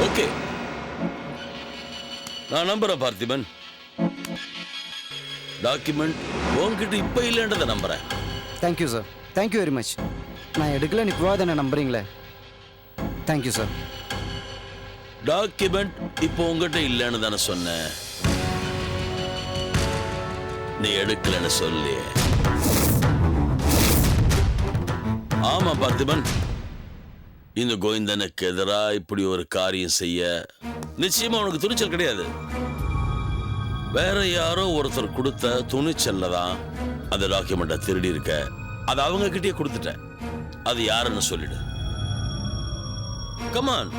Okay, நான் நம்புறேன் Parthiban. Document உன்கிட்ட இப்ப இல்லைன்றதை நம்புறேன். Thank you sir, thank you very much. நான் எடுக்கல நீ போகாத என்ன நம்புறீங்களே, தேங்க்யூ சார். டாக்குமெண்ட் இப்போ உங்ககிட்ட இல்லைன்னு தானே சொன்னேன், நீ எடுக்கலன்னு சொல்லி. ஆமா பார்த்திபன், இந்த கோவிந்தனுக்கு எதிராக இப்படி ஒரு காரியம் செய்ய நிச்சயமா உனக்கு துணிச்சல் கிடையாது. வேற யாரோ ஒருத்தர் கொடுத்த துணிச்சல்ல தான் அந்த டாக்குமெண்ட்டை திருடி இருக்க. அது அவங்க கிட்டே கொடுத்துட்டேன். அது யாருன்னு சொல்லிடு. கமான்,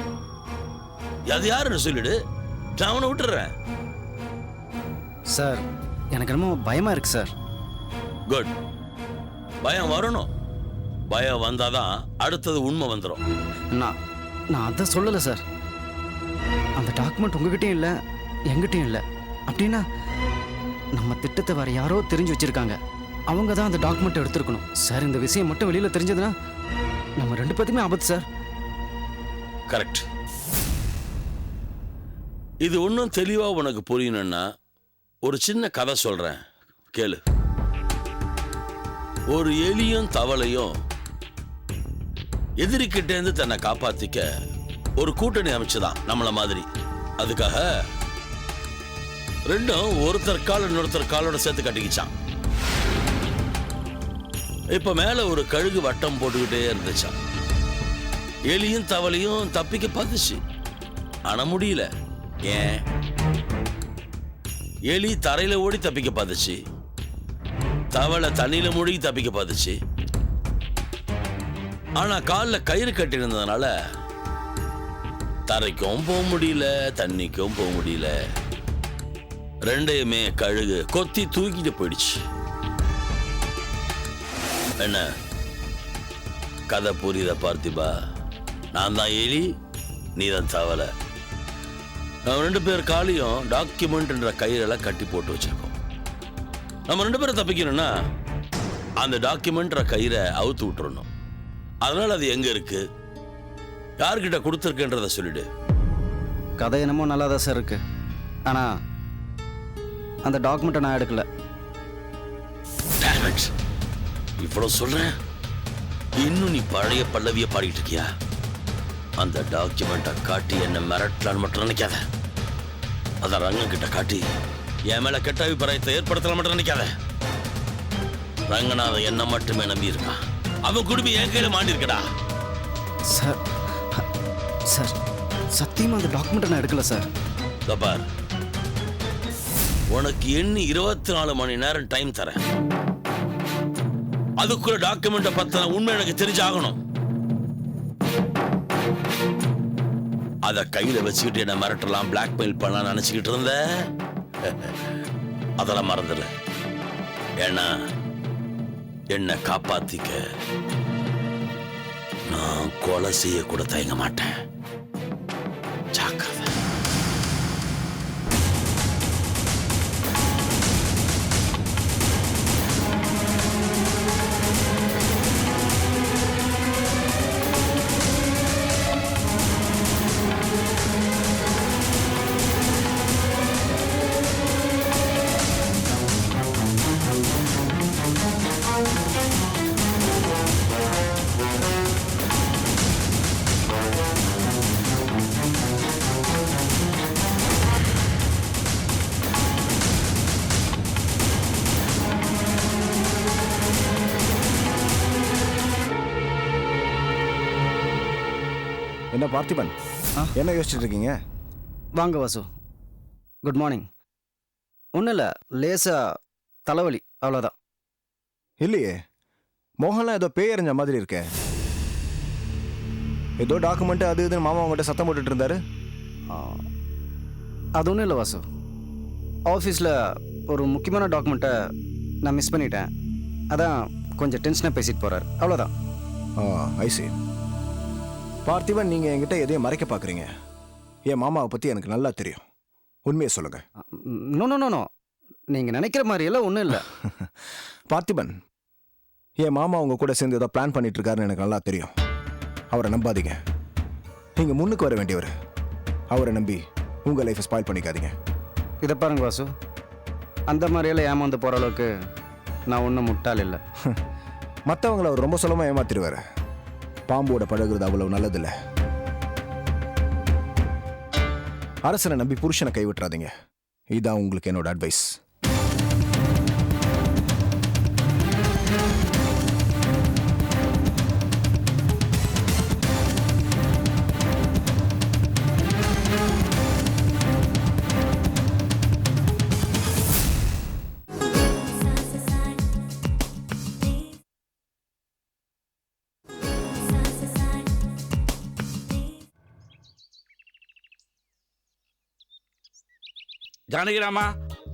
அது யாருன்னு சொல்லிடு, நான் அவனை விட்டுறேன். சார் எனக்கு என்னமோ பயமா இருக்கு சார். குட், பயம் வரணும். பயம் வந்தாதான் அடுத்தது உண்மை வந்துடும். நான் அதை சொல்லலை சார். அந்த டாக்குமெண்ட் உங்ககிட்டயும் இல்லை எங்கிட்டையும் இல்லை. அப்படின்னா நம்ம திட்டத்தை வேற யாரோ தெரிஞ்சு வச்சிருக்காங்க. அவங்க தான் அந்த டாக்குமெண்ட் எடுத்துருக்கணும் சார். இந்த விஷயம் மட்டும் வெளியில தெரிஞ்சதுன்னா நம்ம 2 பேத்துக்குமே ஆபத்து சார். கரெக்ட். இது ஒன்றும் தெளிவா உனக்கு புரியணும்னா ஒரு சின்ன கதை சொல்றேன், கேளு. ஒரு எலியும் தவளையும் எதிரிக்கிட்டேருந்து தன்னை காப்பாத்திக்க ஒரு கூட்டணி அமைச்சுதான் நம்மள மாதிரி. அதுக்காக ரெண்டும் ஒருத்தர் கால் இன்னொருத்தர் காலோட சேர்த்து கட்டிக்கிச்சான். இப்ப மேல ஒரு கழுகு வட்டம் போட்டுக்கிட்டே இருந்துச்சான். எலியும் தவளையும் தப்பிக்க பார்த்துச்சு, ஆனா முடியல. ஏன்? எலி தரையில ஓடி தப்பிக்க பார்த்துச்சு, தவளை தண்ணியில மூழ்கி தப்பிக்க பார்த்துச்சு. ஆனா காலில் கயிறு கட்டியிருந்ததுனால தரைக்கும் போக முடியல, தண்ணிக்கும் போக முடியல. ரெண்டையுமே கழுகு கொத்தி தூக்கிட்டு போயிடுச்சு. என்ன கதை புரியுத பார்த்திபா? நான் தான் எலி, நீ தான் தவளை. நம்ம 2 பேர் காலையும் டாக்குமெண்ட்ன்ற கயிறெல்லாம் கட்டி போட்டு வச்சிருக்கோம். நம்ம 2 பேரும் தப்பிக்கணும்னா அந்த டாக்குமெண்ட்ற கயிறை அவுத்து விட்டுறணும். அதனால அது எங்க இருக்கு, யார்கிட்ட கொடுத்துருக்குன்றத சொல்லிடு. கதை என்னமோ நல்லா தான் சார் இருக்கு, ஆனா அந்த டாக்குமெண்ட்டை நான் எடுக்கல. இவ்வளவு சொல்றேன், இன்னும் நீ பழைய பல்லவிய பாடிட்டு இருக்கியா? அந்த டாக்குமெண்ட்டை காட்டி என்ன மிரட்டலான்னு மட்டும் நினைக்காத. அத ரங்க கிட்ட காட்டி என் மேல கெட்ட அபிப்பிராயத்தை ஏற்படுத்தலாம் மட்டும் நினைக்காத. ரங்கநாதன் என்ன மட்டுமே நம்பி இருக்கான். அவன் குடும்பம் என் கையில மாண்டிருக்கடா. சார் சார் சத்தியமா அந்த டாக்குமெண்ட்டை நான் எடுக்கல சார். பார், உனக்கு எண்ணி 24 மணி நேரம் டைம் தரேன். அதுக்குள்ள டாக்குமெண்ட்டை பத்தின உண்மை எனக்கு தெரிஞ்சாகணும். அத கையில வச்சுக்கிட்டு என்ன மிரட்டலாம், பிளாக்மெயில் பண்ணலாம் நினைச்சுக்கிட்டு இருந்த அதெல்லாம் மறந்துடு. ஏன்னா என்ன காப்பாத்திக்க நான் கொலை செய்ய கூட தயங்க மாட்டேன். ஜாக்கிரதை. என்ன பார்த்திபன், என்ன யோசிச்சுட்டு இருக்கீங்க? வாங்க வாசு, குட் மார்னிங். ஒன்றும் இல்லை, லேசா தலைவலி, அவ்வளோதான். இல்லையே, மோகன்லாம் ஏதோ பேய் எறிஞ்ச மாதிரி இருக்கே. ஏதோ டாக்குமெண்ட் அது இதுன்னு மாமா அவங்ககிட்ட சத்தம் போட்டுட்டு இருந்தாரு. அது ஒன்றும் இல்லை வாசு, ஆஃபீஸில் ஒரு முக்கியமான டாக்குமெண்ட்டை நான் மிஸ் பண்ணிட்டேன். அதான் கொஞ்சம் டென்ஷனாக பேசிட்டு போகிறார், அவ்வளோதான். ஐசி. பார்த்திபன், நீங்கள் என்கிட்ட எதையும் மறைக்க பார்க்குறீங்க. என் மாமாவை பற்றி எனக்கு நல்லா தெரியும். உண்மையை சொல்லுங்க. நோ நோ நோ நோ, நீங்கள் நினைக்கிற மாதிரியெல்லாம் ஒன்றும் இல்லை. பார்த்திபன், என் மாமா உங்க கூட சேர்ந்து ஏதோ பிளான் பண்ணிட்டு இருக்காருன்னு எனக்கு நல்லா தெரியும். அவரை நம்பாதீங்க. நீங்க முன்னுக்கு வர வேண்டியவர். அவரை நம்பி உங்க லைஃப்பை ஸ்பாயில் பண்ணிக்காதீங்க. இதை பாருங்க வாசு, அந்த மாதிரியெல்லாம் ஏமாந்து போகிற அளவுக்கு நான் ஒன்றும் முட்டாள் இல்லை. மற்றவங்களை அவர் ரொம்ப சுலமாக ஏமாத்திடுவார். பாம்போட பழகுறது அவ்வளவு நல்லதில்லை. அரசனை நம்பி புருஷனை கைவிட்டுறாதீங்க. இதுதான் உங்களுக்கு என்னோட அட்வைஸ். ஜானகிராமா,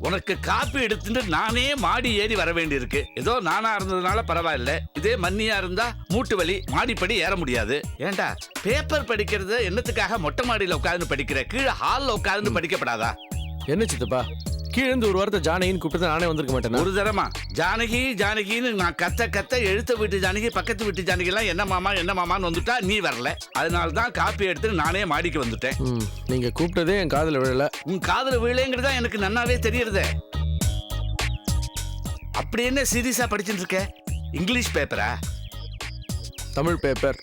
உனக்கு காப்பி எடுத்துட்டு நானே மாடி ஏறி வர வேண்டியிருக்கு. ஏதோ நானா இருந்ததுனால பரவாயில்ல. இதே மண்ணியா இருந்தா மூட்டு வலி, மாடிப்படி ஏற முடியாது. ஏண்டா பேப்பர் படிக்கிறது என்னத்துக்காக மொட்டை மாடியில உட்கார்ந்து படிக்கிற? கீழே ஹால்ல உட்கார்ந்து படிக்கப்படாதா? என்ன சித்தப்பா, கீழே இருந்து ஒரு வாரத்தை ஜானகின்னு கூப்பிட்டு நானே வந்திருக்க மாட்டேன். ஒரு தரமா ஜானகி ஜானகின்னு நான் கத்த எழுத்த வீட்டு ஜானகி, பக்கத்து வீட்டு ஜானகி எல்லாம் என்ன மாமான்னு வந்துட்டா நீ வரல. அதனால தான் காப்பி எடுத்து நானே மாடிக்கு வந்துட்டேன். நீங்க கூப்பிட்டதே என் காதுல விழல. உன் காதுல விழலைங்கிறதா எனக்கு நன்னாவே தெரியுறதே. அப்படி என்ன சீரியஸா படிச்சுட்டு இருக்க? இங்கிலீஷ் பேப்பரா? தமிழ் பேப்பர்.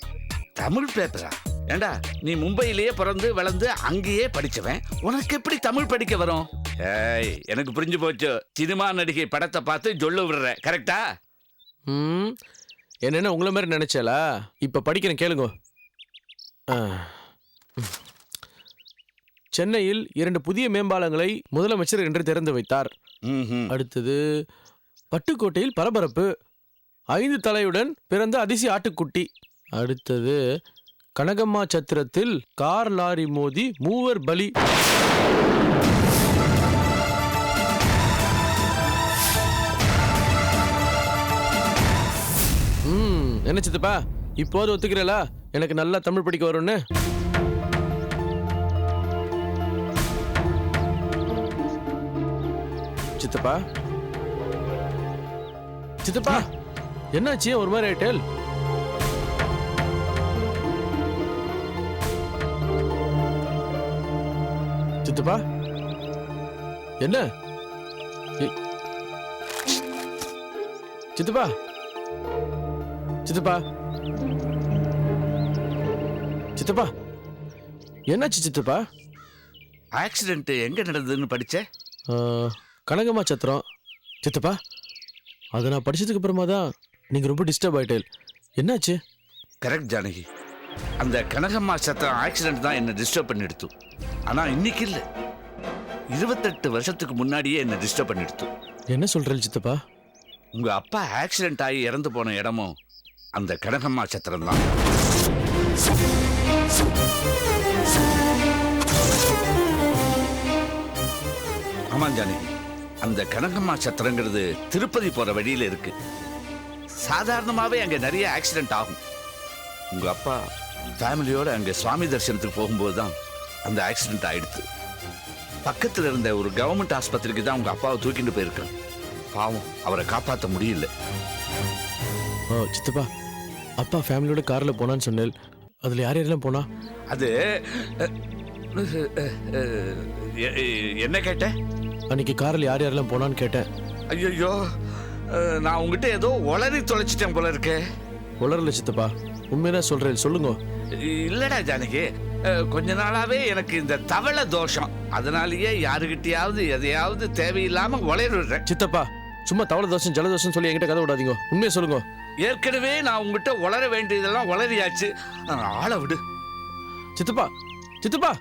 தமிழ் பேப்பரா? ஏண்டா நீ மும்பையிலேயே பிறந்து வளர்ந்து அங்கேயே படிச்சவன், உனக்கு எப்படி தமிழ் படிக்க வரும்? ஏய், எனக்கு புரிஞ்சு போச்சு. சினிமா நடிகை படத்தை பார்த்து சொல்ல விடுற, கரெக்டா? என்னென்ன உங்களை மாதிரி நினைச்சலா? இப்ப படிக்கிறேன் கேளுங்க. சென்னையில் 2 புதிய மேம்பாலங்களை முதலமைச்சர் இன்று திறந்து வைத்தார். அடுத்தது, பட்டுக்கோட்டையில் பரபரப்பு, 5 தலையுடன் பிறந்த அதிசய ஆட்டுக்குட்டி. அடுத்தது, கனகம்மா சத்திரத்தில் கார் லாரி மோதி 3 பலி. என்ன சித்தப்பா, இப்போது ஒத்துக்கிறலா எனக்கு நல்லா தமிழ் படிக்க வரும்னு? சித்தப்பா சித்தப்பா என்னாச்சு ஒரு மாதிரி ஆயிட்டேல்? சித்தப்பா என்ன? சித்தப்பா சித்தப்பா சித்தப்பா என்னாச்சு சித்தப்பா? ஆக்சிடென்ட் எங்க நடந்ததுன்னு படிச்ச? கனகம்மா சத்திரம் சித்தப்பா. அதை நான் படிச்சதுக்கு அப்புறமா தான் நீங்க ரொம்ப டிஸ்டர்ப் ஆயிட்டேல். என்னாச்சு? கரெக்ட் ஜானகி, அந்த கனகம்மா சத்திரம் ஆக்சிடென்ட் தான் என்ன டிஸ்டர்ப் பண்ணிடுத்து. ஆனா இன்னைக்கு இல்ல, 28 வருஷத்துக்கு முன்னாடியே என்ன டிஸ்டர்ப் பண்ணிடுத்து. என்ன சொல்றேன் சித்தப்பா? உங்க அப்பா ஆக்சிடென்ட் ஆகி இறந்து போன இடமும் அந்த கனகம்மா சத்திரம் தான். ஆமா ஜானகி, அந்த கனகம்மா சத்திரங்கிறது திருப்பதி போற வழியில இருக்கு. சாதாரணமாவே அங்க நிறைய ஆக்சிடென்ட் ஆகும். உங்க அப்பா ஃபேமிலியோட அங்க சுவாமி தரிசனத்துக்கு போகும்போது தான் அந்த ஆக்சிடென்ட் ஆயிடுச்சு. பக்கத்துல இருந்த ஒரு கவர்மெண்ட் ஆஸ்பத்திரிக்கு தான் உங்க அப்பாவை தூக்கிட்டு போயிருக்கான். பாவம், அவரை காப்பாற்ற முடியல. சித்தப்பா, அப்பா ஃபேமிலியோட கார்ல போனான்னு சொன்னேன். அதுல யார் யாரெல்லாம் போனா? அது என்ன கேட்ட? அன்னைக்கு கார்ல யார் யாரெல்லாம் போனான்னு கேட்டேன். ஐயோ, நான் உங்ககிட்ட ஏதோ உளறி தொலைச்சிட்டேன் போல இருக்கு. உளறல சித்தப்பா, உண்மைதான் சொல்றேன், சொல்லுங்க. இல்லடா ஜானகி, கொஞ்ச நாளாவே எனக்கு இந்த தவள தோஷம். அதனாலேயே யாருகிட்டயாவது எதையாவது தேவையில்லாம உளறிடுறேன். சித்தப்பா, சும்மா தவளை தோஷம் ஜலதோஷம் சொல்லி என்கிட்ட கதை விடாதீங்க, உண்மையை சொல்லுங்க. ஏற்கனவே நான் உங்ககிட்ட உளர வேண்டியதெல்லாம் உளறியாச்சு, ஆளை விடு. சித்தப்பா சித்தப்பா,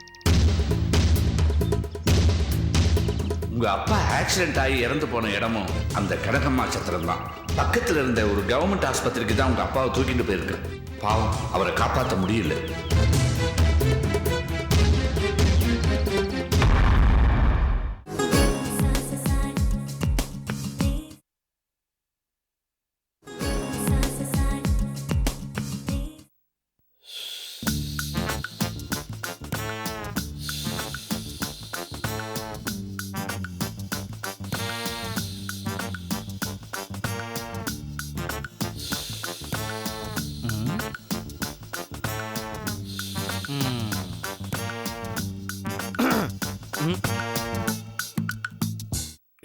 உங்க அப்பா ஆக்சிடென்ட் ஆகி இறந்து போன இடமும் அந்த கனகம்மா சத்திரம் தான். பக்கத்துல இருந்த ஒரு கவர்மெண்ட் ஆஸ்பத்திரிக்கு தான் உங்க அப்பாவை தூக்கிட்டு போயிருக்கு. பாவம், அவரை காப்பாற்ற முடியல.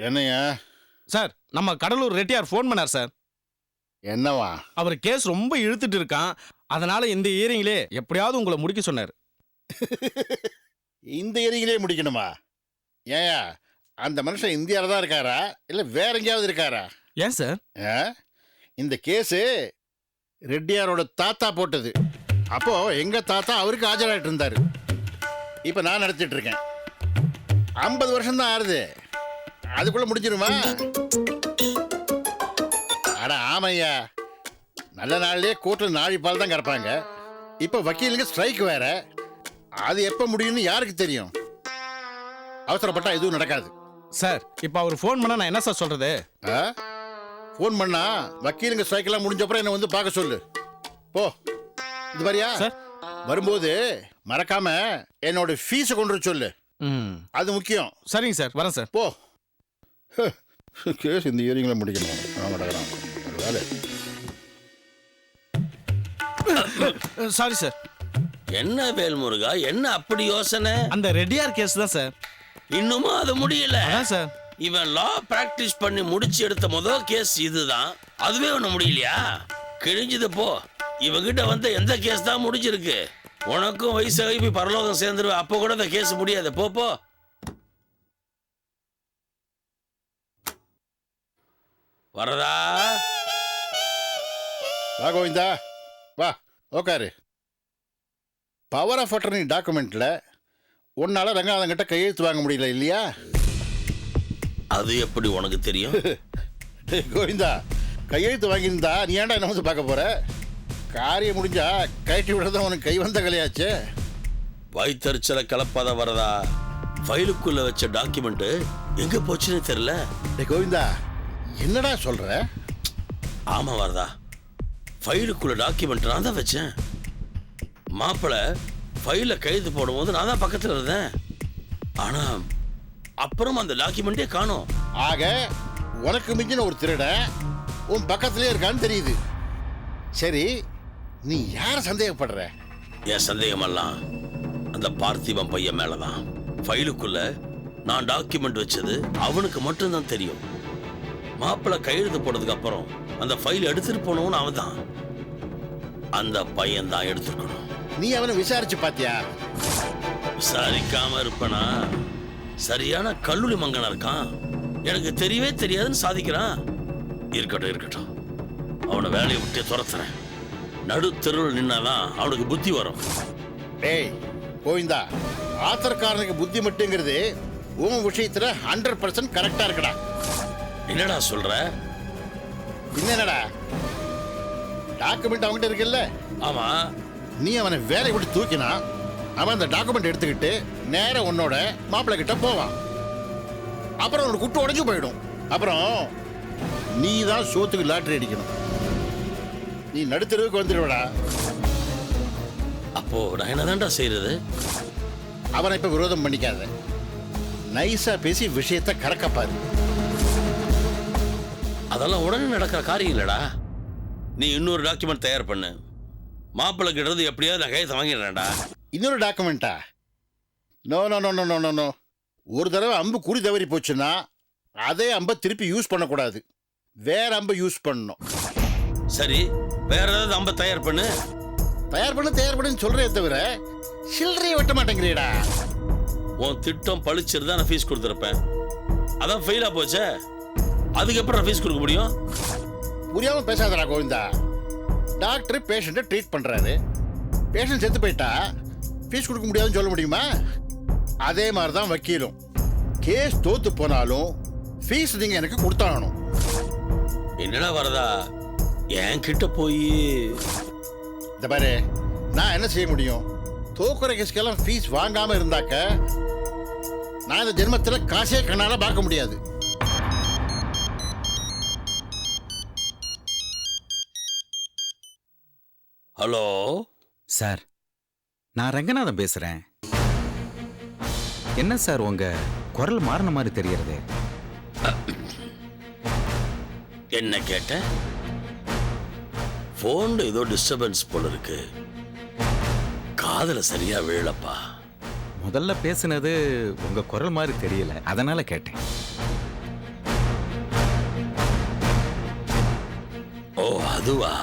என்னையா? சார் நம்ம கடலூர் ரெட்டியார் ஃபோன் பண்ணார் சார். என்னவா? அவர் கேஸ் ரொம்ப இழுத்துட்டு இருக்கான். அதனால இந்த இயரிங்லே எப்படியாவது உங்களை முடிக்க சொன்னார். இந்த ஏரியிலே முடிக்கணுமா? ஏயா, அந்த மனுஷன் இந்தியாவில் தான் இருக்காரா இல்லை வேற எங்கேயாவது இருக்காரா? ஏன் சார்? ஆ? இந்த கேஸு ரெட்டியாரோட தாத்தா போட்டது. அப்போ எங்க தாத்தா அவருக்கு ஆஜராகிட்டு இருந்தாரு. இப்போ நான் நடத்திட்டு இருக்கேன். 50 வருஷம் தான் ஆறுது. அதுக்குள்ள முடிஞ்சிருமா? அட ஆமையா, நல்ல நாள்லயே கோர்ட்டில் நாழிப்பால் தான் கிடப்பாங்க. இப்போ வக்கீலுங்க ஸ்ட்ரைக் வேற. அது எப்போ முடியும்னு யாருக்கு தெரியும்? அவசரப்பட்டா எதுவும் நடக்காது. சார் இப்போ அவர் ஃபோன் பண்ணா நான் என்ன சார் சொல்றது? ஃபோன் பண்ணா வக்கீலுங்க ஸ்ட்ரைக்கெல்லாம் முடிஞ்ச அப்புறம் என்ன வந்து பார்க்க சொல்லு. போ. இது மாதிரியா சார்? வரும்போது மறக்காம என்னோட ஃபீஸை கொண்டு வர சொல்லு. அது முக்கியம். சரிங்க சார், வரேன் சார். போ. கேஸ் இந்த இயரிங்ல முடிக்கணும். ஆமாடா, வேலை. Sorry sir. என்ன வேல்முருகா, என்ன அப்படி யோசனை? அந்த ரெட்டியார் கேஸ் தான் சார். இன்னுமும் அது முடியல. அதான் சார். இவன் லா பிராக்டிஸ் பண்ணி முடிச்சு எடுத்த முதல் கேஸ் இதுதான். அதுவே ஒண்ணு முடியலையா? கிழிஞ்சது போ. இவகிட்ட வந்து எந்த கேஸ் தான் முடிஞ்சிருக்கு? உனக்கும் வயசாகி போய் பரலோகம் சேர்ந்துருவ. அப்போ கூட இந்த கேஸ் முடியாது. போ போ. வரதா? வா கோவிந்தா, வா உக்காரு. பவர் ஆஃப் அட்டர்னி டாக்குமெண்ட்ல உன்னால ரங்கநாதன் கிட்ட கையெழுத்து வாங்க முடியல இல்லையா? அது எப்படி உனக்கு தெரியும்? கோவிந்தா, கையெழுத்து வாங்கியிருந்தா நீ ஏன்டா என்ன வந்து பார்க்க போற? காரியம் முடிஞ்சா கயட்டி விடுறதா உனக்கு கை வந்த கலையாச்சு. வயிற்றுச்சலை கலப்பாத வரதா. ஃபைலுக்குள்ள வச்ச டாக்குமெண்ட் எங்க போச்சுன்னு தெரியல. கோவிந்தா, என்னடா சொல்ற? ஆமா வரதா, ஃபைலுக்குள்ள டாக்குமெண்ட் நான் தான் வச்சேன். மாப்பிள்ளை ஃபைல கைது போடும்போது நான் தான் பக்கத்தில் இருந்தேன். ஆனா அப்புறம் அந்த டாக்குமெண்டே காணோம். ஆக உனக்கு மிஞ்சின ஒரு திருடன் உன் பக்கத்திலே இருக்கான்னு தெரியுது. சரி, நீ யார சந்தேகப்படுற? என் சந்தேகமெல்லாம் அந்த பார்த்திபன் பையன் மேலதான். ஃபைலுக்குள்ள நான் டாக்குமெண்ட் வச்சது அவனுக்கு மட்டும்தான் தெரியும். மாப்பிள்ளை கையெழுத்து போட்டதுக்கு அப்புறம் அந்த ஃபைல் எடுத்துட்டு போனவன் அவன் தான். அந்த பையன் தான் எடுத்துக்கணும். நீ அவனை விசாரிச்சு பாத்தியா? விசாரிக்காம இருப்பனா? சரியான கல்லூரி மங்கனா இருக்கான். எனக்கு தெரியவே தெரியாதுன்னு சாதிக்கிறான். இருக்கட்டும் இருக்கட்டும், அவனை வேலையை விட்டு துரத்துறேன். நடு தெருவில் நின்னாதான் அவனுக்கு புத்தி வரும். டேய் கோவிந்தா, ஆத்திரக்காரனுக்கு புத்தி மட்டுங்கிறது உன் விஷயத்துல 100% கரெக்டா இருக்குடா. என்னடா சொல்ற? என்னடா டாக்குமெண்ட் அவன்கிட்ட இருக்குல்ல? ஆமா. நீ அவனை வேலையை விட்டு தூக்கினா அவன் அந்த டாக்குமெண்ட் எடுத்துக்கிட்டு நேரா உன்னோட மாப்பிள்ளை கிட்ட போவான். அப்புறம் அவனுக்கு குட்டு உடைஞ்சு போயிடும். அப்புறம் நீ தான் சோத்துக்கு லாட்டரி அடிக்கணும். நீ நடுத்தருவுக்கு வந்துடுவடா. அப்போ நான் என்னதான்டா செய்யறது? அவனை இப்ப விரோதம் பண்ணிக்காத. நைஸா பேசி விஷயத்தை கறக்கப்பாரு. அதெல்லாம் உடனே நடக்கிற காரியம் இல்லடா. நீ இன்னொரு டாக்குமெண்ட் தயார் பண்ணு. மாப்பிள்ளை கிட்டது எப்படியாவது நான் கையத்தை வாங்கிடுறேன்டா. இன்னொரு டாக்குமெண்டா? No no no no no no. ஒரு தடவை அம்பு குறி தவறி போச்சுன்னா அதே அம்பை திருப்பி யூஸ் பண்ணக்கூடாது. வேற அம்பை யூஸ் பண்ணணும். சரி, வேற ஏதாவது அம்ப தயார் பண்ணு. தயார் பண்ணுன்னு சொல்றே தவிர சில்லறையை வெட்ட மாட்டேங்கிறீடா. உன் திட்டம் பழிச்சிருந்தா நான் ஃபீஸ் கொடுத்துருப்பேன். அதான் ஃபெயிலா போச்சே, அதுக்கப்புறம் ஃபீஸ் கொடுக்க முடியும்? புரியாம பேசாதடா கோவிந்தா. டாக்டர் பேஷண்ட்டை ட்ரீட் பண்றாரு. பேஷண்ட் செத்து போயிட்டா ஃபீஸ் கொடுக்க முடியாதுன்னு சொல்ல முடியுமா? அதே மாதிரி தான் வக்கீலும். கேஸ் தோத்து போனாலும் ஃபீஸ் நீங்க எனக்கு கொடுத்தாகணும். என்னடா வரதா, என் கிட்ட போய் இந்த பாரு, நான் என்ன செய்ய முடியும்? தோக்குற கேஸ்க்கெல்லாம் ஃபீஸ் வாங்காம இருந்தாக்க நான் இந்த ஜென்மத்தில் காசே கண்ணால பார்க்க முடியாது. ஹலோ சார், நான் ரங்கநாதன் பேசுறேன். என்ன சார் உங்க குரல் மாறின மாதிரி தெரியறது? என்ன கேட்ட? போன்ல ஏதோ டிஸ்டர்பன்ஸ் போல இருக்கு. காதுல சரியா விழலப்பா. முதல்ல பேசுனது உங்க குரல் மாதிரி தெரியல, அதனால கேட்டேன். அதுவா,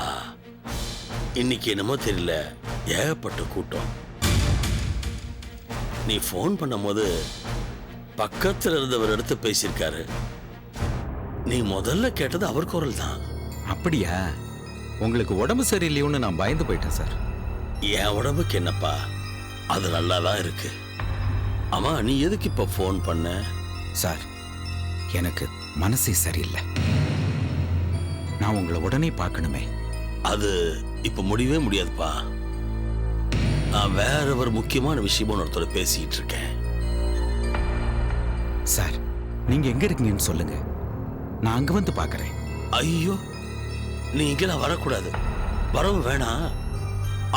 இன்னைக்கு என்னமோ தெரியல, ஏகப்பட்ட கூட்டம். நீ ஃபோன் பண்ணும்போது பக்கத்துல இருந்தவர் எடுத்து பேசியிருக்காரு. நீ முதல்ல கேட்டது அவர் குரல் தான். அப்படியா? உங்களுக்கு உடம்பு சரியில்லையோன்னு நான் பயந்து போயிட்டேன் சார். என் உடம்புக்கு என்னப்பா, அது நல்லா தான் இருக்கு. ஆமா, நீ எதுக்கு இப்ப ஃபோன் பண்ண? சார், எனக்கு மனசே சரியில்லை. நான் உங்களை உடனே பார்க்கணுமே. அது இப்ப முடியவே முடியாதுப்பா. நான் வேற ஒரு முக்கியமான விஷயமா ஒருத்தர் பேசிக்கிட்டு இருக்கேன். சார், நீங்க எங்க இருக்கீங்கன்னு சொல்லுங்க, நான் அங்க வந்து பார்க்கறேன். ஐயோ, நீ இங்கெல்லாம் வரக்கூடாது, வரவும் வேணாம்.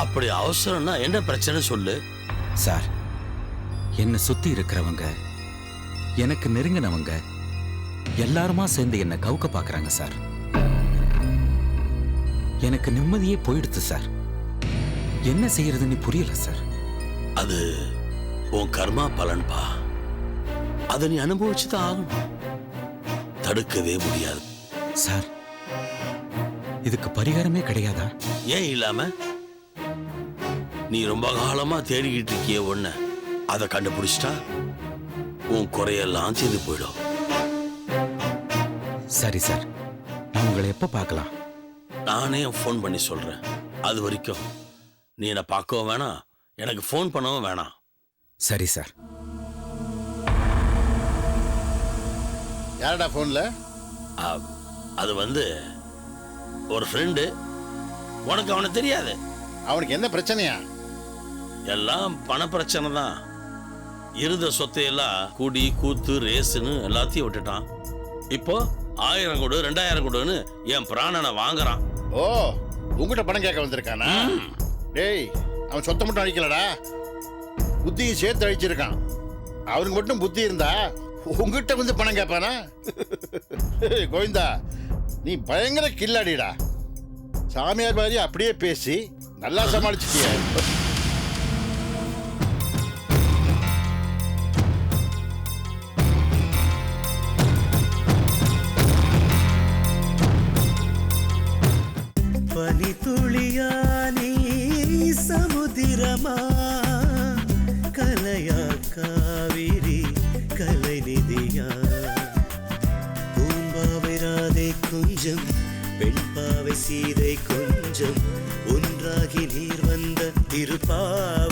அப்படி அவசரம்னா என்ன பிரச்சனை சொல்லு. சார், என்னை சுத்தி இருக்கிறவங்க, எனக்கு நெருங்கினவங்க எல்லாருமா சேர்ந்து என்ன கவுக்க பார்க்கறாங்க சார். எனக்கு நிம்மதியே போயிடுது சார். என்ன செய்யறதுன்னு புரியல சார். அது உன் கர்மா பலன்பா. அதை நீ அனுபவிச்சுதான் ஆகணும். தடுக்கவே முடியாது. சார், இதுக்கு பரிகாரமே கிடையாதா? ஏன் இல்லாம? நீ ரொம்ப காலமா தேடிக்கிட்டு இருக்கிய ஒண்ணு, அதை கண்டுபிடிச்சிட்டா உன் குறையெல்லாம் செய்து போயிடும். சரி சார், நான் உங்களை எப்ப பார்க்கலாம்? நானே ஃபோன் பண்ணி சொல்றேன். அது வரைக்கும் நீ என்னை பார்க்கவும் வேணாம், எனக்கு ஃபோன் பண்ணவும் வேணாம். சரி சார். யாரடா ஃபோன்ல? அது வந்து ஒரு ஃப்ரெண்டு. உனக்கு அவனை தெரியாது. அவனுக்கு என்ன பிரச்சனையா? எல்லாம் பண பிரச்சனை தான். இருந்த சொத்தையெல்லாம் கூடி கூத்து ரேஸுன்னு எல்லாத்தையும் விட்டுட்டான். இப்போ 1000 கொடு 2000 கொடுன்னு என் பிராணனை வாங்குறான். ஓ, உங்ககிட்ட பணம் கேட்க வந்திருக்கானா? டேய், அவன் சொத்தை மட்டும் அழிக்கலடா, புத்தியும் சேர்த்து அழிச்சிருக்கான். அவனுக்கு மட்டும் புத்தி இருந்தா உங்ககிட்ட வந்து பணம் கேட்பானா? கோவிந்தா, நீ பயங்கர கில்லாடிடா. சாமியார் மாதிரி அப்படியே பேசி நல்லா சமாளிச்சிட்டிய. பனி துளியா நீ சமுதிரமா, கலையா காவிரி கலை நிதியா, பூம்பாவை ராதை கொஞ்சம் பெண்பாவை சீதை கொஞ்சம் ஒன்றாகி நீர் வந்த திருப்பாவை